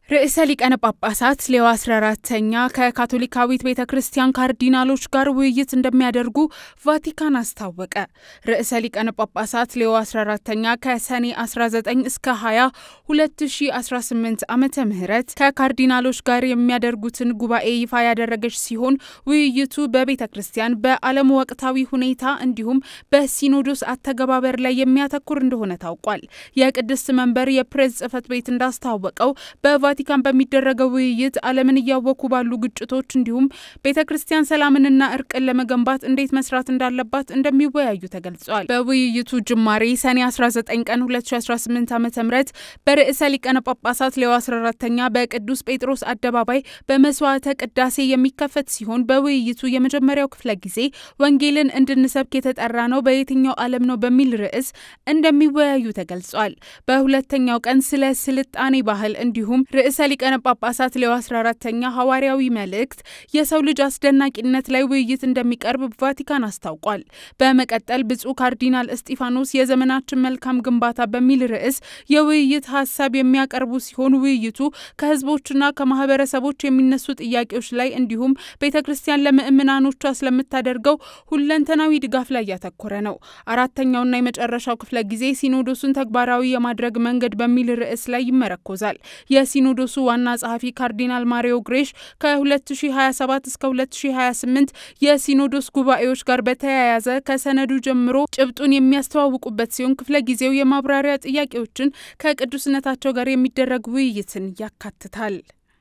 ርዕሰ ሊቃነ ጳጳሳት ሌዮ 14ኛ ከካቶሊካዊት ቤተክርስቲያን ካርዲናሎች ጋር ውይይት እንደሚያደርጉ ቫቲካን አስታወቀ። ርዕሰ ሊቃነ ጳጳሳት ሌዮ 14ኛ ከሰኔ 19 እስከ 20 2018 ዓመተ ምህረት ከካርዲናሎች ጋር የሚያደርጉትን ጉባኤ ይፋ ያደረገች ሲሆን ውይይቱ በቤተክርስቲያን በዓለም ወቅታዊ ሁኔታ እንዲሁም በሲኖዶስ አተገባበር ላይ የሚያተኩር እንደሆነ ታውቋል። የቅድስት መንበር የፕሬስ ጽሕፈት ቤት እንዳስታወቀው በቫቲካን በሚደረገው ውይይት ዓለምን እያወኩ ባሉ ግጭቶች እንዲሁም ቤተክርስቲያን ሰላምንና እርቅን ለመገንባት እንዴት መስራት እንዳለባት እንደሚወያዩ ተገልጿል። በውይይቱ ጅማሬ ሰኔ 19 ቀን 2018 ዓ.ም በርዕሰ ሊቃነ ጳጳሳት ሌዮ 14ኛ በቅዱስ ጴጥሮስ አደባባይ በመስዋዕተ ቅዳሴ የሚከፈት ሲሆን በውይይቱ የመጀመሪያው ክፍለ ጊዜ ወንጌልን እንድንሰብክ የተጠራ ነው በየትኛው ዓለም ነው በሚል ርዕስ እንደሚወያዩ ተገልጿል። በሁለተኛው ቀን ስለ ስልጣኔ ባህል እንዲሁም ርዕሰ ሊቃነ ጳጳሳት ሌዮ 14ኛ ሐዋርያዊ መልእክት የሰው ልጅ አስደናቂነት ላይ ውይይት እንደሚቀርብ ቫቲካን አስታውቋል። በመቀጠል ብፁዕ ካርዲናል እስጢፋኖስ የዘመናችን መልካም ግንባታ በሚል ርዕስ የውይይት ሀሳብ የሚያቀርቡ ሲሆን ውይይቱ ከህዝቦችና ከማህበረሰቦች የሚነሱ ጥያቄዎች ላይ እንዲሁም ቤተክርስቲያን ለምእምናኖቿ ስለምታደርገው ሁለንተናዊ ድጋፍ ላይ ያተኮረ ነው። አራተኛውና የመጨረሻው ክፍለ ጊዜ ሲኖዶሱን ተግባራዊ የማድረግ መንገድ በሚል ርዕስ ላይ ይመረኮዛል። የሲኖዶሱ ዋና ጸሐፊ ካርዲናል ማሪዮ ግሬሽ ከ2027 እስከ 2028 የሲኖዶስ ጉባኤዎች ጋር በተያያዘ ከሰነዱ ጀምሮ ጭብጡን የሚያስተዋውቁበት ሲሆን ክፍለ ጊዜው የማብራሪያ ጥያቄዎችን ከቅዱስነታቸው ጋር የሚደረግ ውይይትን ያካትታል።